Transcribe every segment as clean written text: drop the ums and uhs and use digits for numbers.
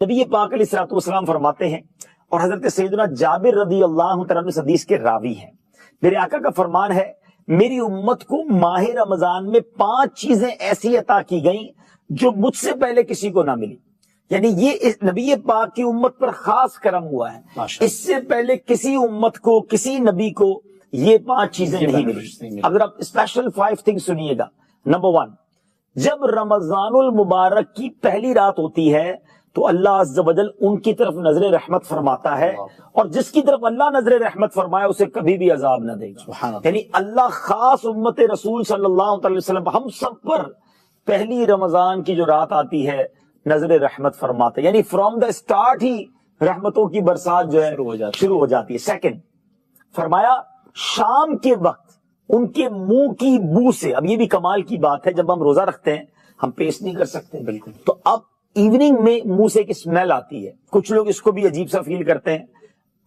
نبی پاک علیہ الصلوۃ والسلام فرماتے ہیں، اور حضرت سیدنا جابر رضی اللہ تعالیٰ عنہ اس حدیث کے راوی ہیں، میرے آقا کا فرمان ہے میری امت کو ماہ رمضان میں 5 چیزیں ایسی عطا کی گئیں جو مجھ سے پہلے کسی کو نہ ملی. یعنی یہ نبی پاک کی امت پر خاص کرم ہوا ہے، اس سے پہلے کسی امت کو کسی نبی کو یہ 5 چیزیں نہیں ملی. اب آپ اسپیشل 5 تھنگس سنیے گا. نمبر 1، جب رمضان المبارک کی پہلی رات ہوتی ہے تو اللہ عز و جل ان کی طرف نظر رحمت فرماتا ہے، اور جس کی طرف اللہ نظر رحمت فرمائے اسے کبھی بھی عذاب نہ دے گا. یعنی اللہ خاص امت رسول صلی اللہ علیہ وسلم ہم سب پر پہلی رمضان کی جو رات آتی ہے نظر رحمت فرماتا ہے، یعنی فرام دا اسٹارٹ ہی رحمتوں کی برسات جو ہے شروع ہو جاتی ہے. سیکنڈ، فرمایا شام کے وقت ان کے منہ کی بو سے، اب یہ بھی کمال کی بات ہے، جب ہم روزہ رکھتے ہیں ہم پیش نہیں کر سکتے بالکل، تو اب ایوننگ میں منہ سے ایک اسمیل آتی ہے، کچھ لوگ اس کو بھی عجیب سا فیل کرتے ہیں.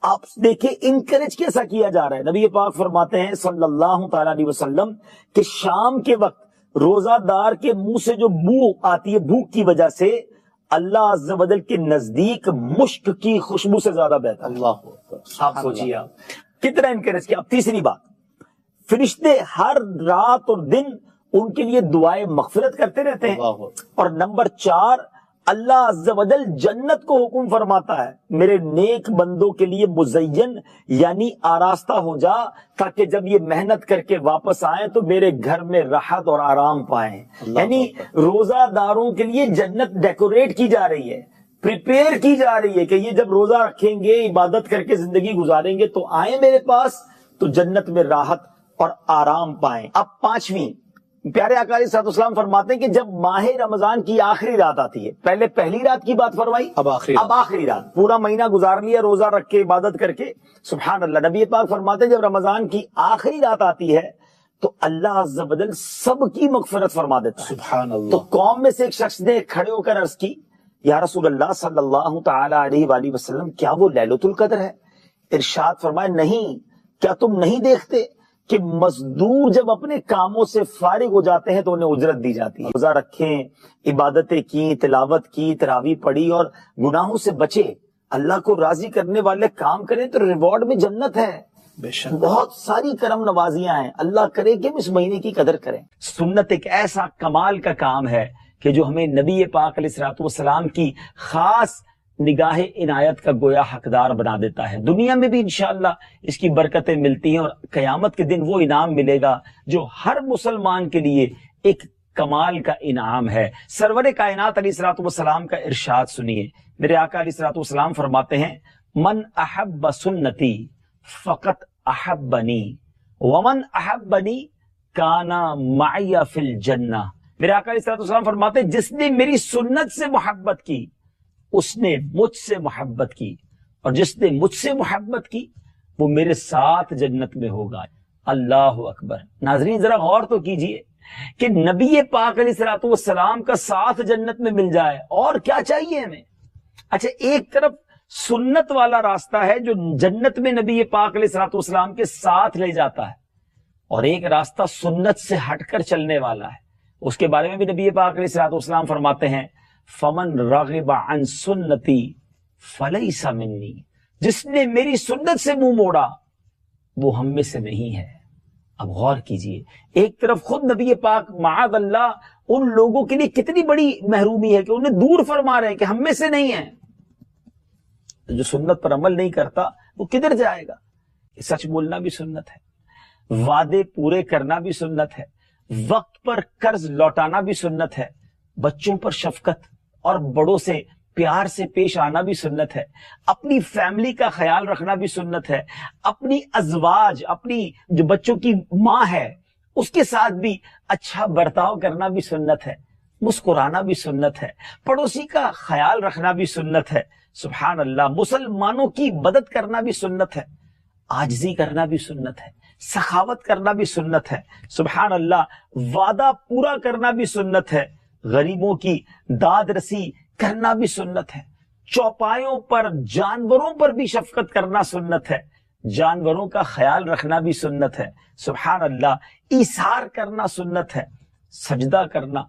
آپ دیکھیں انکریج کیسا کیا جا رہا ہے. نبی پاک فرماتے ہیں صلی اللہ تعالی علیہ وسلم کہ شام کے وقت روزہ دار کے منہ سے جو بو آتی ہے بھوک کی وجہ سے، اللہ عز و جل کے نزدیک مشک کی خوشبو سے زیادہ بہتر. اللہ، آپ سوچیے آپ کتنا انکریج کیا. اب تیسری بات، فرشتے ہر رات اور دن ان کے لیے دعائیں مغفرت کرتے رہتے ہیں. اور نمبر 4، اللہ عز و جل جنت کو حکم فرماتا ہے میرے نیک بندوں کے لیے مزین یعنی آراستہ ہو جا، تاکہ جب یہ محنت کر کے واپس آئیں تو میرے گھر میں راحت اور آرام پائیں. یعنی روزہ داروں کے لیے جنت ڈیکوریٹ کی جا رہی ہے، پریپیئر کی جا رہی ہے کہ یہ جب روزہ رکھیں گے، عبادت کر کے زندگی گزاریں گے تو آئیں میرے پاس تو جنت میں راحت اور آرام پائیں. اب 5ویں، پیارے آقا علیہ الصلوۃ والسلام فرماتے ہیں کہ جب ماہ رمضان کی آخری رات آتی ہے، پہلے پہلی رات کی بات فرمائی، اب آخری رات، پورا مہینہ گزار لیا روزہ رکھ کے عبادت کر کے، سبحان اللہ. نبی پاک فرماتے ہیں جب رمضان کی آخری رات آتی ہے تو اللہ عز و جل سب کی مغفرت فرما دیتا ہے. سبحان اللہ. تو قوم میں سے ایک شخص نے کھڑے ہو کر عرض کی، یا رسول اللہ صلی اللہ تعالی علیہ وآلہ وسلم کیا وہ لیلۃ القدر ہے؟ ارشاد فرمایا نہیں، کیا تم نہیں دیکھتے کہ مزدور جب اپنے کاموں سے فارغ ہو جاتے ہیں تو انہیں اجرت دی جاتی ہے. روزہ رکھیں، عبادتیں کی، تلاوت کی، تراویح پڑھی اور گناہوں سے بچے، اللہ کو راضی کرنے والے کام کریں تو ریوارڈ میں جنت ہے. بہت ساری کرم نوازیاں ہیں. اللہ کرے کہ ہم اس مہینے کی قدر کریں. سنت ایک ایسا کمال کا کام ہے کہ جو ہمیں نبی پاک علیہ الصلوۃ والسلام کی خاص نگاہ عنایت کا گویا حقدار بنا دیتا ہے. دنیا میں بھی انشاءاللہ اس کی برکتیں ملتی ہیں، اور قیامت کے دن وہ انعام ملے گا جو ہر مسلمان کے لیے ایک کمال کا انعام ہے. سرور کائنات علیہ الصلوۃ والسلام کا ارشاد سنیے. میرے آقا علیہ الصلوۃ والسلام فرماتے ہیں من احب سنتی فقط احبنی ومن احبنی کانا معی فی الجنہ. میرے آقا علیہ الصلوۃ والسلام فرماتے ہیں جس نے میری سنت سے محبت کی اس نے مجھ سے محبت کی، اور جس نے مجھ سے محبت کی وہ میرے ساتھ جنت میں ہوگا. اللہ اکبر. ناظرین ذرا غور تو کیجئے کہ نبی پاک علیہ الصلوۃ والسلام کا ساتھ جنت میں مل جائے، اور کیا چاہیے ہمیں. اچھا، ایک طرف سنت والا راستہ ہے جو جنت میں نبی پاک علیہ الصلوۃ والسلام کے ساتھ لے جاتا ہے، اور ایک راستہ سنت سے ہٹ کر چلنے والا ہے. اس کے بارے میں بھی نبی پاک علیہ الصلوۃ والسلام فرماتے ہیں فمن رغب عن سنتی فلیس منی. جس نے میری سنت سے منہ موڑا وہ ہم میں سے نہیں ہے. اب غور کیجئے، ایک طرف خود نبی پاک معاذ اللہ ان لوگوں کے لیے کتنی بڑی محرومی ہے کہ انہیں دور فرما رہے ہیں کہ ہم میں سے نہیں ہیں. جو سنت پر عمل نہیں کرتا وہ کدھر جائے گا. سچ بولنا بھی سنت ہے، وعدے پورے کرنا بھی سنت ہے، وقت پر قرض لوٹانا بھی سنت ہے، بچوں پر شفقت اور بڑوں سے پیار سے پیش آنا بھی سنت ہے، اپنی فیملی کا خیال رکھنا بھی سنت ہے، اپنی ازواج، اپنی جو بچوں کی ماں ہے اس کے ساتھ بھی اچھا برتاؤ کرنا بھی سنت ہے، مسکرانا بھی سنت ہے، پڑوسی کا خیال رکھنا بھی سنت ہے. سبحان اللہ. مسلمانوں کی مدد کرنا بھی سنت ہے، عاجزی کرنا بھی سنت ہے، سخاوت کرنا بھی سنت ہے. سبحان اللہ. وعدہ پورا کرنا بھی سنت ہے، غریبوں کی داد رسی کرنا بھی سنت ہے، چوپایوں پر جانوروں پر بھی شفقت کرنا سنت ہے، جانوروں کا خیال رکھنا بھی سنت ہے. سبحان اللہ. ایثار کرنا سنت ہے، سجدہ کرنا،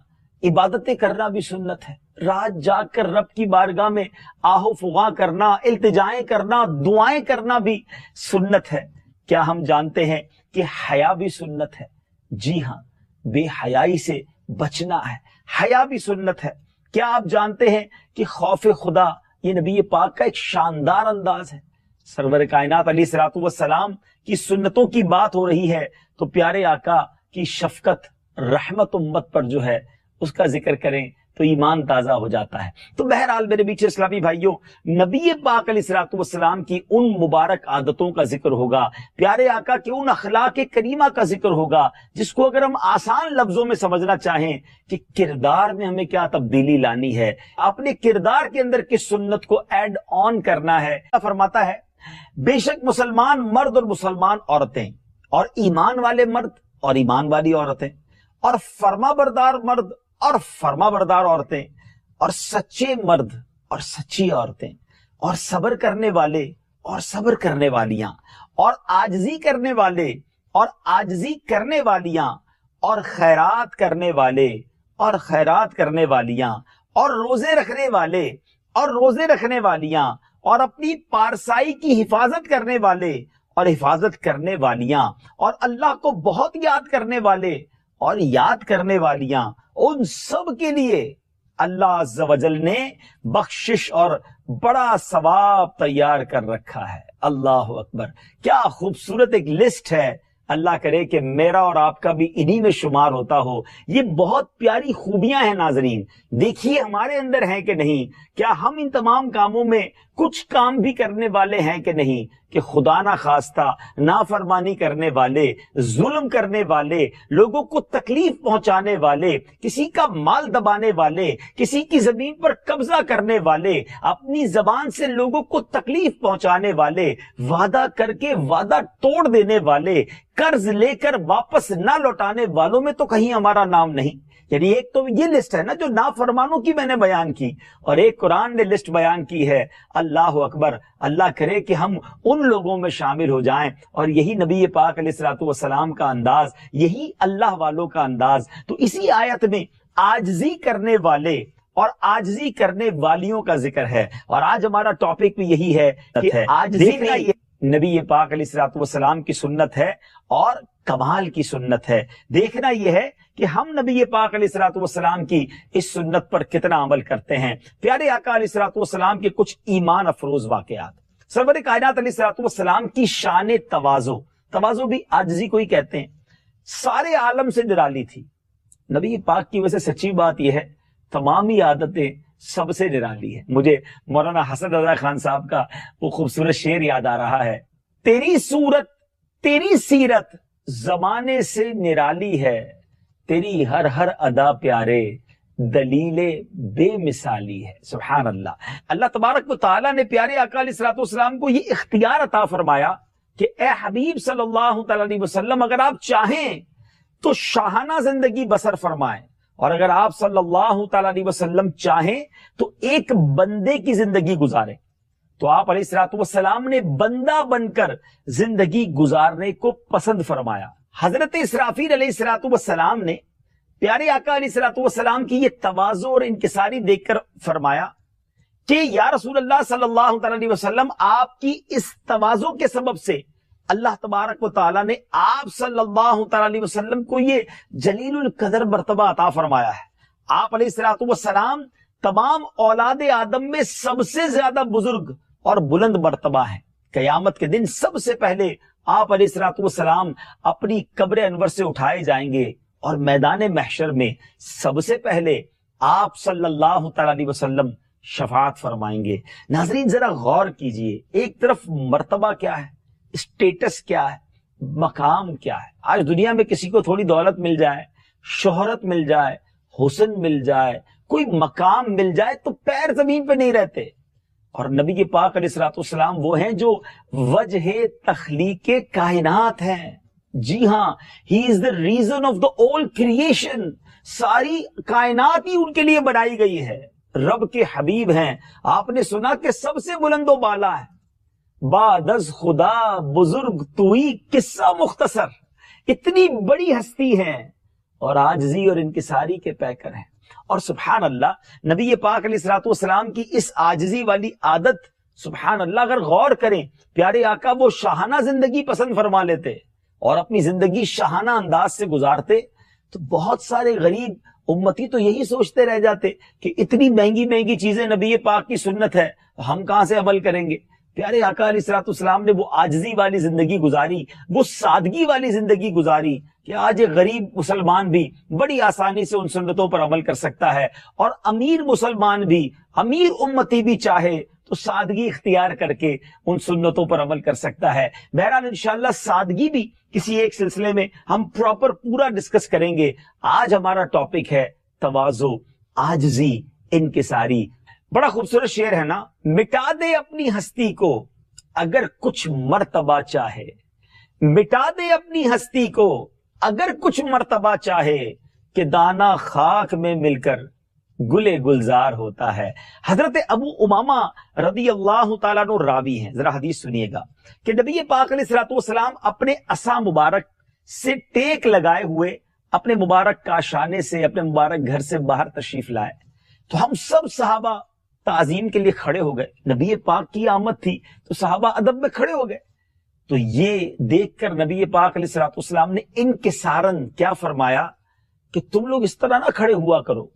عبادتیں کرنا بھی سنت ہے، رات جاگ کر رب کی بارگاہ میں آہو فغاں کرنا، التجائیں کرنا، دعائیں کرنا بھی سنت ہے۔ کیا ہم جانتے ہیں کہ حیا بھی سنت ہے؟ جی ہاں، بے حیائی سے بچنا ہے، حیا بھی سنت ہے۔ کیا آپ جانتے ہیں کہ خوف خدا یہ نبی پاک کا ایک شاندار انداز ہے؟ سرور کائنات علیہ الصلوۃ والسلام کی سنتوں کی بات ہو رہی ہے تو پیارے آقا کی شفقت، رحمت امت پر جو ہے اس کا ذکر کریں تو ایمان تازہ ہو جاتا ہے۔ تو بہرحال میرے بیچ اسلامی بھائیوں، نبی پاک علیہ الصلوۃ والسلام کی ان مبارک عادتوں کا ذکر ہوگا، پیارے آقا کے ان اخلاق کریمہ کا ذکر ہوگا جس کو اگر ہم آسان لفظوں میں سمجھنا چاہیں کہ کردار میں ہمیں کیا تبدیلی لانی ہے، اپنے کردار کے اندر کس سنت کو ایڈ آن کرنا ہے۔ فرماتا ہے بے شک مسلمان مرد اور مسلمان عورتیں، اور ایمان والے مرد اور ایمان والی عورتیں، اور فرما بردار مرد اور فرما بردار عورتیں، اور سچے مرد اور سچی عورتیں، اور صبر کرنے والے اور صبر کرنے والیاں، اور عاجزی کرنے والے اور عاجزی کرنے والیاں، اور خیرات کرنے والے اور خیرات کرنے والیاں، اور روزے رکھنے والے اور روزے رکھنے والیاں، اور اپنی پارسائی کی حفاظت کرنے والے اور حفاظت کرنے والیاں، اور اللہ کو بہت یاد کرنے والے اور یاد کرنے والیاں، ان سب کے لیے اللہ عز و جل نے بخشش اور بڑا ثواب تیار کر رکھا ہے۔ اللہ اکبر، کیا خوبصورت ایک لسٹ ہے۔ اللہ کرے کہ میرا اور آپ کا بھی انہی میں شمار ہوتا ہو۔ یہ بہت پیاری خوبیاں ہیں ناظرین، دیکھیے ہمارے اندر ہیں کہ نہیں، کیا ہم ان تمام کاموں میں کچھ کام بھی کرنے والے ہیں کہ نہیں کہ خدا نہ خواستہ نافرمانی کرنے والے، ظلم کرنے والے، لوگوں کو تکلیف پہنچانے والے، کسی کا مال دبانے والے، کسی کی زمین پر قبضہ کرنے والے، اپنی زبان سے لوگوں کو تکلیف پہنچانے والے، وعدہ کر کے وعدہ توڑ دینے والے، قرض لے کر واپس نہ لوٹانے والوں میں تو کہیں ہمارا نام نہیں۔ یعنی ایک تو یہ لسٹ ہے نا جو نافرمانوں کی میں نے بیان کی، اور ایک قرآن نے لسٹ بیان کی ہے۔ اللہ اکبر، اللہ کرے کہ ہم ان لوگوں میں شامل ہو جائیں، اور یہی نبی پاک علیہ الصلوۃ والسلام کا انداز، یہی اللہ والوں کا انداز۔ تو اسی آیت میں عاجزی کرنے والے اور عاجزی کرنے والیوں کا ذکر ہے، اور آج ہمارا ٹاپک بھی یہی ہے کہ عاجزی نبی پاک علیہ الصلوۃ والسلام کی سنت ہے اور کمال کی سنت ہے۔ دیکھنا یہ ہے کہ ہم نبی پاک علیہ الصلوۃ والسلام کی اس سنت پر کتنا عمل کرتے ہیں۔ پیارے آقا علیہ الصلوۃ والسلام کے کچھ ایمان افروز واقعات۔ سرور کائنات علیہ الصلوۃ والسلام کی شان تواضع، تواضع بھی عاجزی کو ہی کہتے ہیں، سارے عالم سے نرالی تھی۔ نبی پاک کی وجہ سے سچی بات یہ ہے تمام ہی عادتیں سب سے نرالی ہے۔ مجھے مولانا حسن رضا خان صاحب کا وہ خوبصورت شعر یاد آ رہا ہے، تیری صورت تیری سیرت زمانے سے نرالی ہے، تیری ہر ہر ادا پیارے دلیل بے مثالی ہے۔ سبحان اللہ، اللہ تبارک و تعالیٰ نے پیارے آقا علیہ الصلوۃ والسلام کو یہ اختیار عطا فرمایا کہ اے حبیب صلی اللہ تعالی علیہ وسلم، اگر آپ چاہیں تو شاہانہ زندگی بسر فرمائیں، اور اگر آپ صلی اللہ تعالی علیہ وسلم چاہیں تو ایک بندے کی زندگی گزاریں۔ تو آپ علیہ الصلوۃ والسلام نے بندہ بن کر زندگی گزارنے کو پسند فرمایا۔ حضرت اسرافیل علیہ الصلوۃ والسلام نے پیارے آقا علیہ الصلوۃ والسلام کی یہ تواضع اور انکساری دیکھ کر فرمایا کہ یا رسول اللہ صلی اللہ تعالی علیہ وسلم، آپ کی اس تواضع کے سبب سے اللہ تبارک و تعالیٰ نے آپ صلی اللہ تعالی علیہ وسلم کو یہ جلیل القدر مرتبہ عطا فرمایا ہے۔ آپ علیہ الصلوۃ والسلام تمام اولاد آدم میں سب سے زیادہ بزرگ اور بلند مرتبہ ہیں۔ قیامت کے دن سب سے پہلے آپ علیہ الصلوۃ والسلام اپنی قبر انور سے اٹھائے جائیں گے، اور میدان محشر میں سب سے پہلے آپ صلی اللہ تعالی علیہ وسلم شفاعت فرمائیں گے۔ ناظرین ذرا غور کیجئے، ایک طرف مرتبہ کیا ہے، اسٹیٹس کیا ہے، مقام کیا ہے۔ آج دنیا میں کسی کو تھوڑی دولت مل جائے، شہرت مل جائے، حسن مل جائے، کوئی مقام مل جائے تو پیر زمین پہ نہیں رہتے، اور نبی پاک علیہ الصلوۃ والسلام وہ ہیں جو وجہ تخلیق کائنات ہیں۔ جی ہاں، he is the reason of the all creation, ساری کائنات ہی ان کے لیے بنائی گئی ہے۔ رب کے حبیب ہیں، آپ نے سنا کہ سب سے بلند و بالا ہے، بعد از خدا بزرگ توئی، قصہ مختصر، اتنی بڑی ہستی ہیں اور عاجزی اور انکساری کے پیکر ہیں۔ اور سبحان اللہ نبی پاک علیہ الصلوۃ والسلام کی اس عاجزی والی عادت، سبحان اللہ اگر غور کریں، پیارے آقا وہ شاہانہ زندگی پسند فرما لیتے اور اپنی زندگی شاہانہ انداز سے گزارتے، تو بہت سارے غریب امتی تو یہی سوچتے رہ جاتے کہ اتنی مہنگی مہنگی چیزیں نبی پاک کی سنت ہے، ہم کہاں سے عمل کریں گے؟ پیارے آقا علیہ الصلوۃ والسلام نے وہ عاجزی والی زندگی گزاری، وہ سادگی والی زندگی گزاری کہ آج ایک غریب مسلمان بھی بڑی آسانی سے ان سنتوں پر عمل کر سکتا ہے، اور امیر مسلمان بھی، امیر امتی بھی چاہے تو سادگی اختیار کر کے ان سنتوں پر عمل کر سکتا ہے۔ بہرحال انشاءاللہ سادگی بھی کسی ایک سلسلے میں ہم پراپر پورا ڈسکس کریں گے۔ آج ہمارا ٹاپک ہے تواضع، عاجزی، انکساری۔ بڑا خوبصورت شعر ہے نا، مٹا دے اپنی ہستی کو اگر کچھ مرتبہ چاہے، مٹا دے اپنی ہستی کو اگر کچھ مرتبہ چاہے، کہ دانا خاک میں مل کر گلے گلزار ہوتا ہے۔ حضرت ابو امامہ رضی اللہ تعالیٰ عنہ راوی ہیں، ذرا حدیث سنیے گا کہ نبی پاک علیہ الصلوۃ والسلام اپنے عصا مبارک سے ٹیک لگائے ہوئے اپنے مبارک کاشانے سے اپنے مبارک گھر سے باہر تشریف لائے، تو ہم سب صحابہ تعظیم کے لیے کھڑے ہو گئے۔ نبی پاک کی آمد تھی تو صحابہ ادب میں کھڑے ہو گئے، تو یہ دیکھ کر نبی پاک علیہ الصلوۃ والسلام نے انکسارن کیا فرمایا کہ تم لوگ اس طرح نہ کھڑے ہوا کرو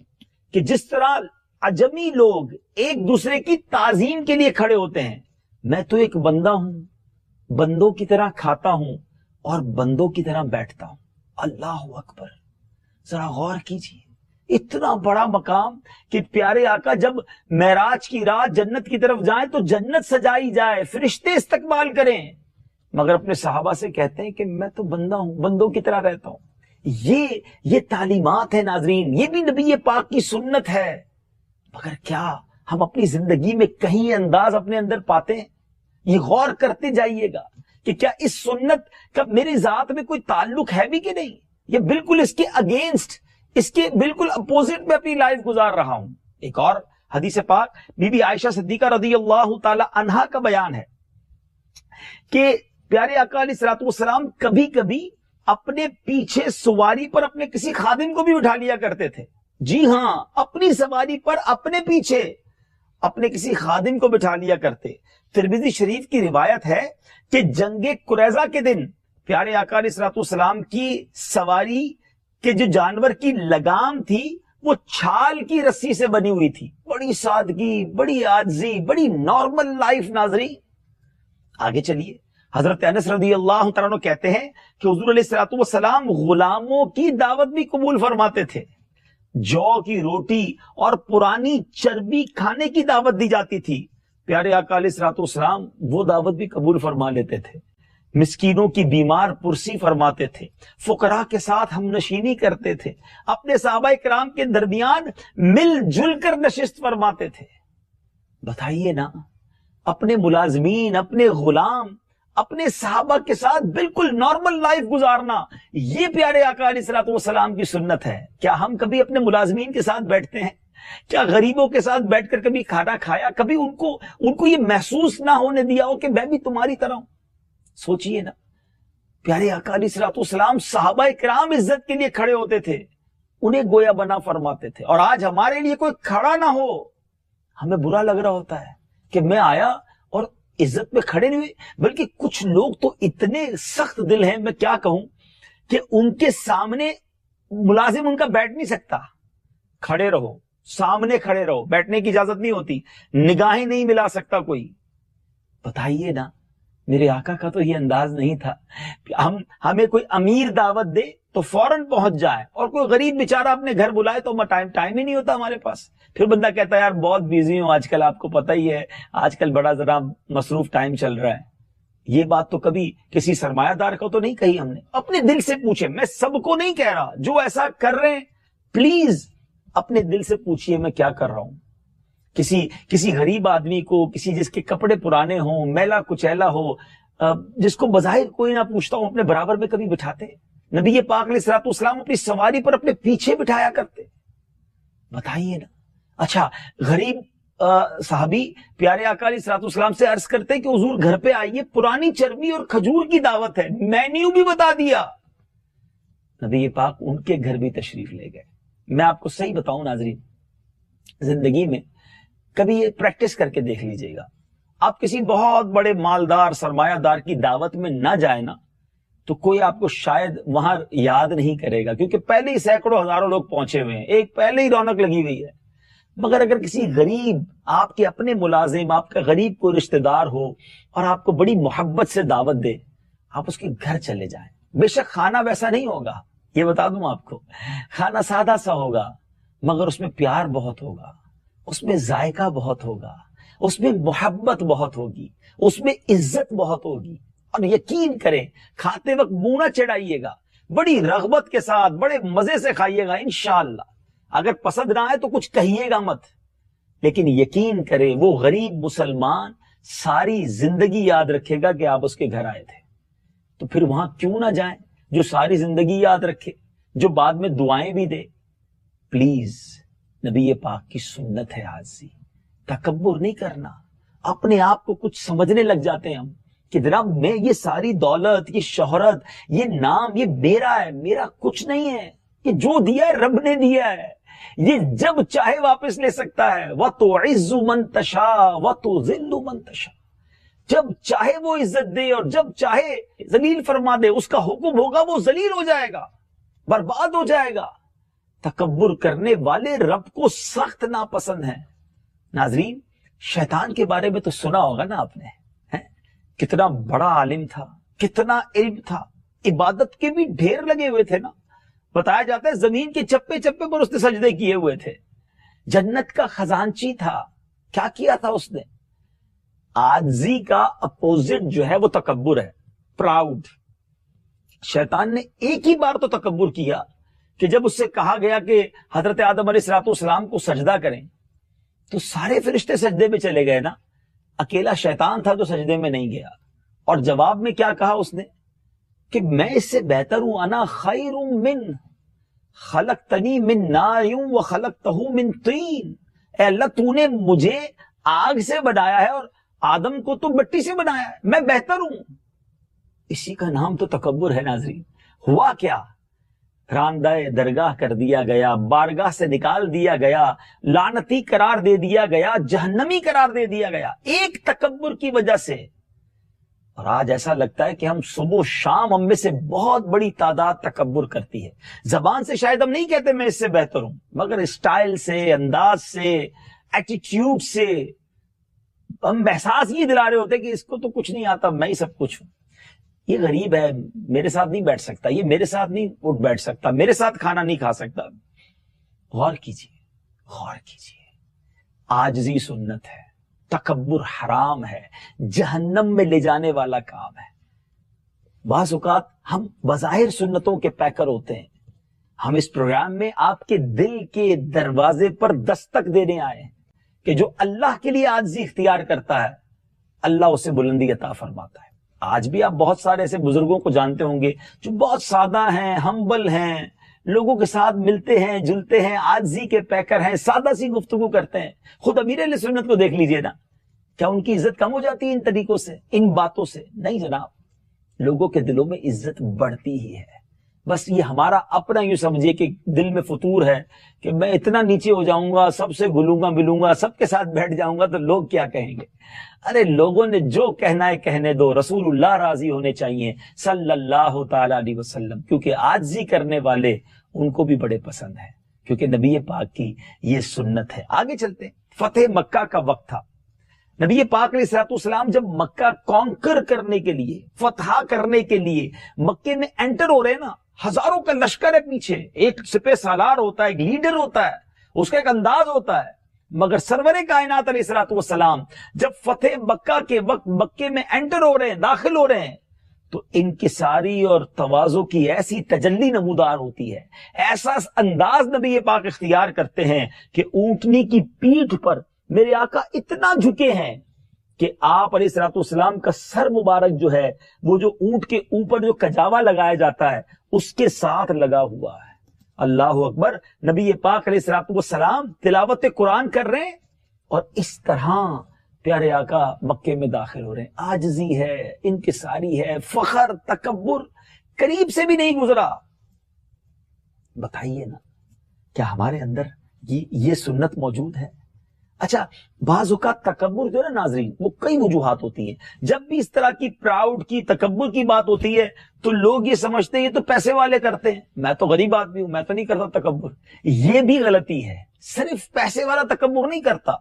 کہ جس طرح عجمی لوگ ایک دوسرے کی تعظیم کے لیے کھڑے ہوتے ہیں۔ میں تو ایک بندہ ہوں، بندوں کی طرح کھاتا ہوں اور بندوں کی طرح بیٹھتا ہوں۔ اللہ اکبر، ذرا غور کیجیے، اتنا بڑا مقام کہ پیارے آقا جب معراج کی رات جنت کی طرف جائیں تو جنت سجائی جائے، فرشتے استقبال کریں، مگر اپنے صحابہ سے کہتے ہیں کہ میں تو بندہ ہوں، بندوں کی طرح رہتا ہوں۔ یہ تعلیمات ہے ناظرین، یہ بھی نبی پاک کی سنت ہے، مگر کیا ہم اپنی زندگی میں کہیں انداز اپنے اندر پاتے ہیں؟ یہ غور کرتے جائیے گا کہ کیا اس سنت کا میری ذات میں کوئی تعلق ہے بھی کہ نہیں، یہ بالکل اس کے اگینسٹ، اس کے بالکل اپوزٹ میں اپنی لائف گزار رہا ہوں۔ ایک اور حدیث پاک بی بی عائشہ صدیقہ رضی اللہ تعالی عنہا کا بیان ہے کہ پیارے آقا علیہ الصلوۃ والسلام کبھی کبھی اپنے پیچھے سواری پر اپنے کسی خادم کو بھی بٹھا لیا کرتے تھے۔ جی ہاں، اپنی سواری پر اپنے پیچھے اپنے کسی خادم کو بٹھا لیا کرتے۔ ترمذی شریف کی روایت ہے کہ جنگ قریظہ کے دن پیارے آقا علیہ الصلوۃ والسلام کی سواری کے جو جانور کی لگام تھی وہ چھال کی رسی سے بنی ہوئی تھی۔ بڑی سادگی، بڑی عاجزی، بڑی نارمل لائف ناظرین۔ آگے چلیے، حضرت انس رضی اللہ تعالیٰ عنہ کہتے ہیں کہ حضور علیہ الصلوۃ والسلام غلاموں کی دعوت بھی قبول فرماتے تھے۔ جو کی روٹی اور پرانی چربی کھانے کی دعوت دی جاتی تھی، پیارے آقا علیہ الصلوۃ والسلام وہ دعوت بھی قبول فرما لیتے تھے۔ مسکینوں کی بیمار پرسی فرماتے تھے، فقراء کے ساتھ ہم نشینی کرتے تھے، اپنے صحابہ کرام کے درمیان مل جل کر نشست فرماتے تھے۔ بتائیے نا، اپنے ملازمین، اپنے غلام، اپنے صحابہ کے ساتھ بالکل نارمل لائف گزارنا، یہ پیارے آقا علیہ الصلوۃ والسلام کی سنت ہے۔ کیا ہم کبھی اپنے ملازمین کے ساتھ بیٹھتے ہیں؟ کیا غریبوں کے ساتھ بیٹھ کر کبھی کھانا کھایا؟ کبھی ان کو یہ محسوس نہ ہونے دیا ہو کہ میں بھی تمہاری طرح ہوں؟ سوچئے نا، پیارے آقا علیہ الصلوۃ والسلام صحابہ کرام عزت کے لیے کھڑے ہوتے تھے، انہیں گویا بنا فرماتے تھے، اور آج ہمارے لیے کوئی کھڑا نہ ہو ہمیں برا لگ رہا ہوتا ہے کہ میں آیا اور عزت میں کھڑے نہیں ہوئے۔ بلکہ کچھ لوگ تو اتنے سخت دل ہیں، میں کیا کہوں، کہ ان کے سامنے ملازم ان کا بیٹھ نہیں سکتا۔ کھڑے رہو، سامنے کھڑے رہو، بیٹھنے کی اجازت نہیں ہوتی، نگاہیں نہیں ملا سکتا کوئی۔ بتائیے نا، میرے آقا کا تو یہ انداز نہیں تھا۔ ہمیں کوئی امیر دعوت دے تو فوراً پہنچ جائے، اور کوئی غریب بیچارہ اپنے گھر بلائے تو ٹائم ہی نہیں ہوتا ہمارے پاس۔ پھر بندہ کہتا ہے یار بہت بیزی ہوں آج کل، آپ کو پتہ ہی ہے آج کل بڑا ذرا مصروف ٹائم چل رہا ہے۔ یہ بات تو کبھی کسی سرمایہ دار کو تو نہیں کہی ہم نے۔ اپنے دل سے پوچھے، میں سب کو نہیں کہہ رہا، جو ایسا کر رہے ہیں پلیز اپنے دل سے پوچھئے میں کیا کر رہا ہوں۔ کسی غریب آدمی کو، کسی جس کے کپڑے پرانے ہوں، میلا کچیلا ہو، جس کو بظاہر کوئی نہ پوچھتا ہوں، اپنے برابر میں کبھی بٹھاتے؟ نبی پاک علیہ الصلوۃ والسلام اپنی سواری پر اپنے پیچھے بٹھایا کرتے۔ بتائیے نا۔ اچھا، غریب صحابی پیارے آقا علیہ الصلوۃ والسلام سے عرض کرتے کہ حضور گھر پہ آئیے، پرانی چربی اور کھجور کی دعوت ہے، مینیو بھی بتا دیا۔ نبی پاک ان کے گھر بھی تشریف لے گئے، میں آپ کو صحیح بتاؤں ناظرین، زندگی میں کبھی یہ پریکٹس کر کے دیکھ لیجئے گا، آپ کسی بہت بڑے مالدار سرمایہ دار کی دعوت میں نہ جائیں نا تو کوئی آپ کو شاید وہاں یاد نہیں کرے گا، کیونکہ پہلے ہی سینکڑوں ہزاروں لوگ پہنچے ہوئے ہیں، ایک پہلے ہی رونق لگی ہوئی ہے۔ مگر اگر کسی غریب، آپ کے اپنے ملازم، آپ کا غریب کوئی رشتہ دار ہو اور آپ کو بڑی محبت سے دعوت دے، آپ اس کے گھر چلے جائیں۔ بے شک کھانا ویسا نہیں ہوگا، یہ بتا دوں آپ کو، کھانا سادہ سا ہوگا، مگر اس میں پیار بہت ہوگا، اس میں ذائقہ بہت ہوگا، اس میں محبت بہت ہوگی، اس میں عزت بہت ہوگی۔ اور یقین کریں، کھاتے وقت منہ نہ چڑھائیے گا، بڑی رغبت کے ساتھ بڑے مزے سے کھائیے گا انشاءاللہ۔ اگر پسند نہ آئے تو کچھ کہیے گا مت، لیکن یقین کریں وہ غریب مسلمان ساری زندگی یاد رکھے گا کہ آپ اس کے گھر آئے تھے۔ تو پھر وہاں کیوں نہ جائیں جو ساری زندگی یاد رکھے، جو بعد میں دعائیں بھی دے۔ پلیز، نبی پاک کی سنت ہے عاجزی، تکبر نہیں کرنا۔ اپنے آپ کو کچھ سمجھنے لگ جاتے ہیں ہم کہ جناب میں یہ ساری دولت، یہ شہرت، یہ نام، یہ میرا ہے، میرا کچھ نہیں ہے، یہ جو دیا ہے رب نے دیا ہے، یہ جب چاہے واپس لے سکتا ہے۔ وَتُعِزُّ مَن تَشَاءُ وَتُذِلُّ مَن تَشَاءُ، جب چاہے وہ عزت دے اور جب چاہے ذلیل فرما دے، اس کا حکم ہوگا وہ ذلیل ہو جائے گا، برباد ہو جائے گا۔ تکبر کرنے والے رب کو سخت ناپسند ہیں۔ ناظرین، شیطان کے بارے میں تو سنا ہوگا نا آپ نے، کتنا بڑا عالم تھا، کتنا علم تھا، عبادت کے بھی ڈھیر لگے ہوئے تھے نا۔ بتایا جاتا ہے زمین کے چپے چپے پر اس نے سجدے کیے ہوئے تھے، جنت کا خزانچی تھا۔ کیا کیا تھا اس نے؟ عاجزی کا اپوزٹ جو ہے وہ تکبر ہے، پراؤڈ۔ شیطان نے ایک ہی بار تو تکبر کیا کہ جب اس سے کہا گیا کہ حضرت آدم علیہ السلام کو سجدہ کریں تو سارے فرشتے سجدے میں چلے گئے نا، اکیلا شیطان تھا جو سجدے میں نہیں گیا۔ اور جواب میں کیا کہا اس نے کہ میں اس سے بہتر ہوں، انا خیر من، خلقتنی من نار وخلقتہ من طین۔ اے اللہ، تو نے مجھے آگ سے بنایا ہے اور آدم کو تو مٹی سے بنایا ہے، میں بہتر ہوں۔ اسی کا نام تو تکبر ہے ناظرین۔ ہوا کیا؟ راندہ درگاہ کر دیا گیا، بارگاہ سے نکال دیا گیا، لعنتی قرار دے دیا گیا، جہنمی قرار دے دیا گیا، ایک تکبر کی وجہ سے۔ اور آج ایسا لگتا ہے کہ ہم صبح و شام ہم میں سے بہت بڑی تعداد تکبر کرتی ہے۔ زبان سے شاید ہم نہیں کہتے میں اس سے بہتر ہوں، مگر اسٹائل سے، انداز سے، ایٹیٹیوڈ سے ہم احساس یہ دلا رہے ہوتے کہ اس کو تو کچھ نہیں آتا، میں ہی سب کچھ ہوں۔ یہ غریب ہے، میرے ساتھ نہیں بیٹھ سکتا، یہ میرے ساتھ نہیں اٹھ بیٹھ سکتا، میرے ساتھ کھانا نہیں کھا سکتا۔ غور کیجئے، غور کیجئے، عاجزی سنت ہے، تکبر حرام ہے، جہنم میں لے جانے والا کام ہے۔ بعض اوقات ہم بظاہر سنتوں کے پیکر ہوتے ہیں، ہم اس پروگرام میں آپ کے دل کے دروازے پر دستک دینے آئے ہیں کہ جو اللہ کے لیے عاجزی اختیار کرتا ہے اللہ اسے بلندی عطا فرماتا ہے۔ آج بھی آپ بہت سارے ایسے بزرگوں کو جانتے ہوں گے جو بہت سادہ ہیں، ہمبل ہیں، لوگوں کے ساتھ ملتے ہیں، جلتے ہیں، عاجزی کے پیکر ہیں، سادہ سی گفتگو کرتے ہیں۔ خود امیر اہل سنت کو دیکھ لیجئے نا، کیا ان کی عزت کم ہو جاتی ہے ان طریقوں سے، ان باتوں سے؟ نہیں جناب، لوگوں کے دلوں میں عزت بڑھتی ہی ہے۔ بس یہ ہمارا اپنا یوں سمجھیے کہ دل میں فطور ہے کہ میں اتنا نیچے ہو جاؤں گا، سب سے گھلوں گا ملوں گا، سب کے ساتھ بیٹھ جاؤں گا تو لوگ کیا کہیں گے۔ ارے لوگوں نے جو کہنا ہے کہنے دو، رسول اللہ راضی ہونے چاہیے صلی اللہ تعالی علیہ وسلم، کیونکہ عاجزی کرنے والے ان کو بھی بڑے پسند ہیں، کیونکہ نبی پاک کی یہ سنت ہے۔ آگے چلتے ہیں۔ فتح مکہ کا وقت تھا، نبی پاک علیہ السلام جب مکہ کانکر کرنے کے لیے، فتح کرنے کے لیے مکے میں انٹر ہو رہے ہیں نا، ہزاروں کا لشکر ہے پیچھے، ایک سپہ سالار ہوتا ہے، ایک لیڈر ہوتا ہے، اس کا ایک انداز ہوتا ہے، مگر سرور کائنات علیہ السلام جب فتح مکہ کے وقت مکے میں انٹر ہو رہے ہیں، داخل ہو رہے ہیں، تو انکساری اور تواضع کی ایسی تجلی نمودار ہوتی ہے، ایسا انداز نبی پاک اختیار کرتے ہیں کہ اونٹنی کی پیٹھ پر میرے آقا اتنا جھکے ہیں کہ آپ علیہ السلام کا سر مبارک جو ہے وہ جو اونٹ کے اوپر جو کجاوا لگایا جاتا ہے اس کے ساتھ لگا ہوا ہے۔ اللہ اکبر، نبی پاک علیہ السلام تلاوت قرآن کر رہے ہیں اور اس طرح پیارے آقا مکے میں داخل ہو رہے ہیں۔ عاجزی ہے، انکساری ہے، فخر، تکبر قریب سے بھی نہیں گزرا۔ بتائیے نا، کیا ہمارے اندر یہ سنت موجود ہے؟ اچھا، بعض اوقات تکبر جو ہے نا ناظرین، وہ کئی وجوہات ہوتی ہیں. جب بھی اس طرح کی پراؤڈ کی، تکبر کی بات ہوتی ہے تو لوگ یہ سمجھتے ہیں یہ تو پیسے والے کرتے ہیں، میں تو غریب آدمی ہوں، میں تو نہیں کرتا تکبر. یہ بھی غلطی ہے. صرف پیسے والا تکبر نہیں کرتا.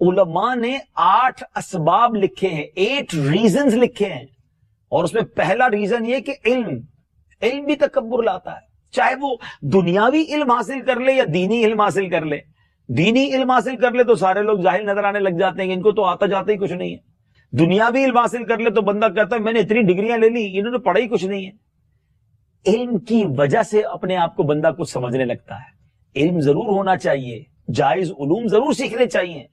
علماء نے 8 اسباب لکھے ہیں، 8 ریزنز لکھے ہیں، اور اس میں پہلا ریزن یہ کہ علم بھی تکبر لاتا ہے. چاہے وہ دنیاوی علم حاصل کر لے یا دینی علم حاصل کر لے. دینی علم حاصل کر لے تو سارے لوگ جاہل نظر آنے لگ جاتے ہیں کہ ان کو تو آتا جاتا ہی کچھ نہیں ہے. دنیاوی علم حاصل کر لے تو بندہ کہتا ہے میں نے اتنی ڈگریاں لے لی، انہوں نے پڑھا ہی کچھ نہیں ہے. علم کی وجہ سے اپنے آپ کو بندہ کچھ سمجھنے لگتا ہے. علم ضرور ہونا چاہیے، جائز علوم ضرور سیکھنے چاہیے،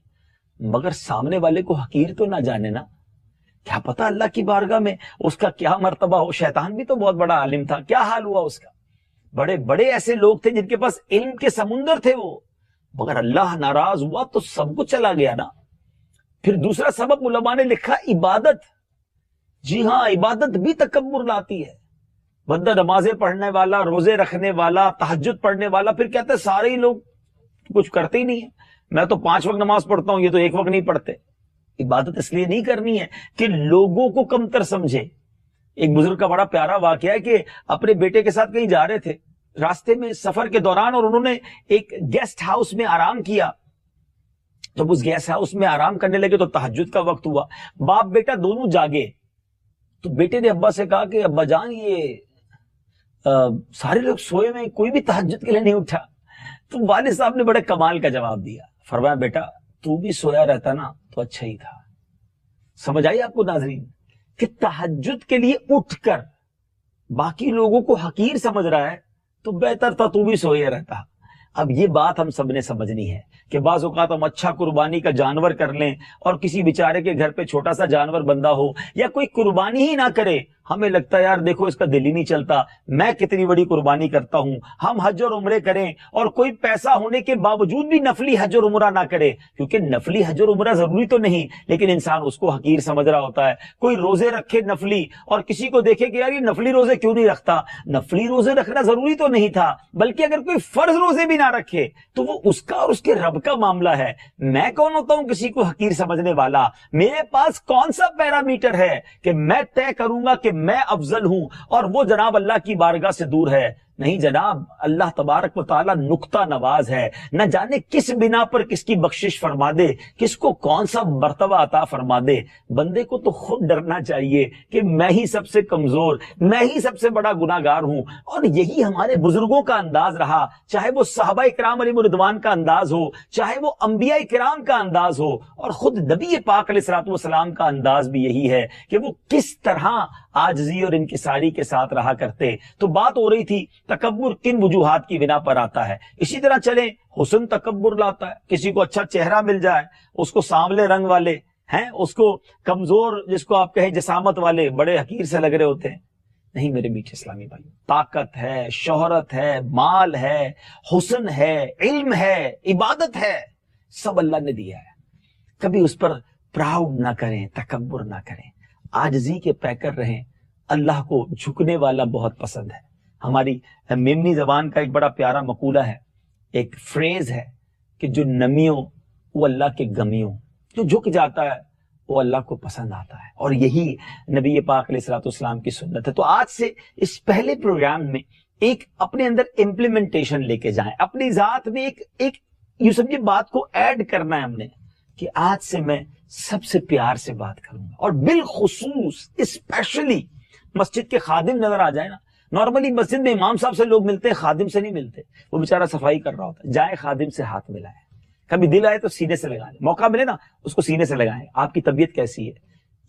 مگر سامنے والے کو حقیر تو نہ جانے نا. کیا پتا اللہ کی بارگاہ میں اس کا کیا مرتبہ ہو. شیطان بھی تو بہت بڑا عالم تھا، کیا حال ہوا اس کا. بڑے بڑے ایسے لوگ تھے جن کے پاس علم کے سمندر تھے وہ، مگر اللہ ناراض ہوا تو سب کچھ چلا گیا نا. پھر دوسرا سبب علماء نے لکھا عبادت. جی ہاں، عبادت بھی تکبر لاتی ہے. بندہ نمازیں پڑھنے والا، روزے رکھنے والا، تہجد پڑھنے والا، پھر کہتے ہیں سارے ہی لوگ کچھ کرتے ہی نہیں ہیں، میں تو 5 وقت نماز پڑھتا ہوں، یہ تو 1 وقت نہیں پڑھتے. عبادت اس لیے نہیں کرنی ہے کہ لوگوں کو کمتر سمجھے. ایک بزرگ کا بڑا پیارا واقعہ ہے کہ اپنے بیٹے کے ساتھ کہیں جا رہے تھے، راستے میں سفر کے دوران، اور انہوں نے ایک گیسٹ ہاؤس میں آرام کیا. جب اس گیسٹ ہاؤس میں آرام کرنے لگے تو تہجد کا وقت ہوا. باپ بیٹا دونوں جاگے تو بیٹے نے ابا سے کہا کہ ابا جان، یہ سارے لوگ سوئے میں، کوئی بھی تہجد کے لیے نہیں اٹھا. تو والد صاحب نے بڑے کمال کا جواب دیا. فرمایا بیٹا تو بھی سویا رہتا نا تو اچھا ہی تھا. سمجھ آئی آپ کو ناظرین کہ تہجد کے لیے اٹھ کر باقی لوگوں کو حقیر سمجھ رہا ہے تو بہتر تھا تو بھی سویا رہتا. اب یہ بات ہم سب نے سمجھنی ہے کہ بعض اوقات ہم اچھا قربانی کا جانور کر لیں اور کسی بیچارے کے گھر پہ چھوٹا سا جانور بندہ ہو یا کوئی قربانی ہی نہ کرے، ہمیں لگتا ہے یار دیکھو اس کا دل ہی نہیں چلتا، میں کتنی بڑی قربانی کرتا ہوں. ہم حج اور عمرے کریں اور کوئی پیسہ ہونے کے باوجود بھی نفلی حج اور عمرہ نہ کرے، کیونکہ نفلی حج اور عمرہ ضروری تو نہیں، لیکن انسان اس کو حقیر سمجھ رہا ہوتا ہے. کوئی روزے رکھے نفلی اور کسی کو دیکھے کہ یار یہ نفلی روزے کیوں نہیں رکھتا. نفلی روزے رکھنا ضروری تو نہیں تھا، بلکہ اگر کوئی فرض روزے بھی نہ رکھے تو وہ اس کا اور اس کے رب کا معاملہ ہے. میں کون ہوتا ہوں کسی کو حقیر سمجھنے والا؟ میرے پاس کون سا پیرامیٹر ہے کہ میں طے کروں گا کہ میں افضل ہوں اور وہ جناب اللہ کی بارگاہ سے دور ہے؟ نہیں جناب، اللہ تبارک و تعالیٰ نقطہ نواز ہے، نہ جانے کس بنا پر کس کی بخشش فرما دے، کس کو کون سا مرتبہ عطا فرما دے. بندے کو تو خود ڈرنا چاہیے کہ میں ہی سب سے کمزور، میں ہی سب سے بڑا گناہگار ہوں. اور یہی ہمارے بزرگوں کا انداز رہا، چاہے وہ صحابہ کرام علیہم رضوان کا انداز ہو، چاہے وہ انبیاء کرام کا انداز ہو، اور خود نبی پاک علیہ الصلوۃ والسلام کا انداز بھی یہی ہے کہ وہ کس طرح عاجزی اور انکساری کے ساتھ رہا کرتے. تو بات ہو رہی تھی تکبر کن وجوہات کی بنا پر آتا ہے. اسی طرح چلیں، حسن تکبر لاتا ہے. کسی کو اچھا چہرہ مل جائے، اس کو سانولے رنگ والے ہیں، اس کو کمزور جس کو آپ کہیں جسامت والے بڑے حقیر سے لگ رہے ہوتے ہیں. نہیں میرے میٹھے اسلامی بھائی، طاقت ہے، شہرت ہے، مال ہے، حسن ہے، علم ہے، عبادت ہے، سب اللہ نے دیا ہے. کبھی اس پر پراؤڈ نہ کریں، تکبر نہ کریں، عاجزی کے پیکر رہیں. اللہ کو جھکنے والا بہت پسند ہے. ہماری میمنی زبان کا ایک بڑا پیارا مقولہ ہے، ایک فریز ہے کہ جو نمیوں وہ اللہ کے گمیوں، جو جھک جاتا ہے وہ اللہ کو پسند آتا ہے. اور یہی نبی پاک علیہ الصلوۃ والسلام کی سنت ہے. تو آج سے اس پہلے پروگرام میں ایک اپنے اندر امپلیمنٹیشن لے کے جائیں، اپنی ذات میں ایک یوں سمجھے بات کو ایڈ کرنا ہے ہم نے کہ آج سے میں سب سے پیار سے بات کروں گا. اور بالخصوص اسپیشلی مسجد کے خادم نظر آ جائے نا. نارملی مسجد میں امام صاحب سے لوگ ملتے ہیں، خادم سے نہیں ملتے. وہ بیچارہ صفائی کر رہا ہوتا ہے، جائے خادم سے ہاتھ ملائے. کبھی دل آئے تو سینے سے لگائیں، موقع ملے نا اس کو سینے سے لگائیں. آپ کی طبیعت کیسی ہے؟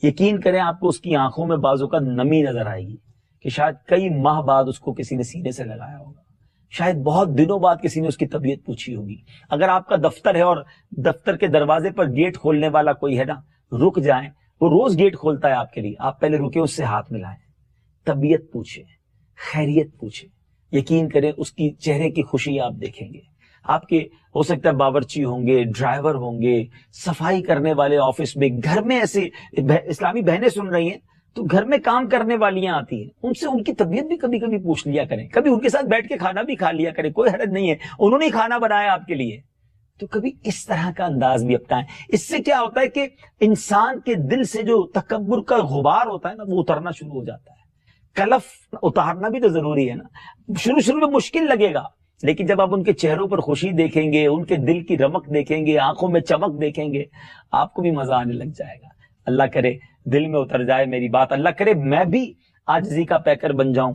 یقین کریں آپ کو اس کی آنکھوں میں بازو کا نمی نظر آئے گی کہ شاید کئی ماہ بعد اس کو کسی نے سینے سے لگایا ہوگا، شاید بہت دنوں بعد کسی نے اس کی طبیعت پوچھی ہوگی. اگر آپ کا دفتر ہے اور دفتر کے دروازے پر گیٹ کھولنے والا کوئی ہے نا، رک جائیں. وہ روز گیٹ کھولتا ہے آپ کے لیے، آپ پہلے رکے، اس سے ہاتھ ملائیں، طبیعت پوچھیں، خیریت پوچھیں. یقین کریں اس کی چہرے کی خوشی آپ دیکھیں گے. آپ کے ہو سکتا ہے باورچی ہوں گے، ڈرائیور ہوں گے، صفائی کرنے والے آفس میں، گھر میں ایسے اسلامی بہنیں سن رہی ہیں تو گھر میں کام کرنے والیاں آتی ہیں، ان سے ان کی طبیعت بھی کبھی کبھی پوچھ لیا کریں، کبھی ان کے ساتھ بیٹھ کے کھانا بھی کھا لیا کریں، کوئی حرج نہیں ہے، انہوں نے کھانا بنایا آپ کے لیے، تو کبھی اس طرح کا انداز بھی اپنائیں۔ اس سے کیا ہوتا ہے کہ انسان کے دل سے جو تکبر کا غبار ہوتا ہے نا، وہ اترنا شروع ہو جاتا ہے۔ کلف اتارنا بھی تو ضروری ہے نا، شروع میں مشکل لگے گا، لیکن جب آپ ان کے چہروں پر خوشی دیکھیں گے، ان کے دل کی رمق دیکھیں گے، آنکھوں میں چمک دیکھیں گے، آپ کو بھی مزہ آنے لگ جائے گا۔ اللہ کرے دل میں اتر جائے میری بات، اللہ کرے میں بھی عاجزی کا پیکر بن جاؤں۔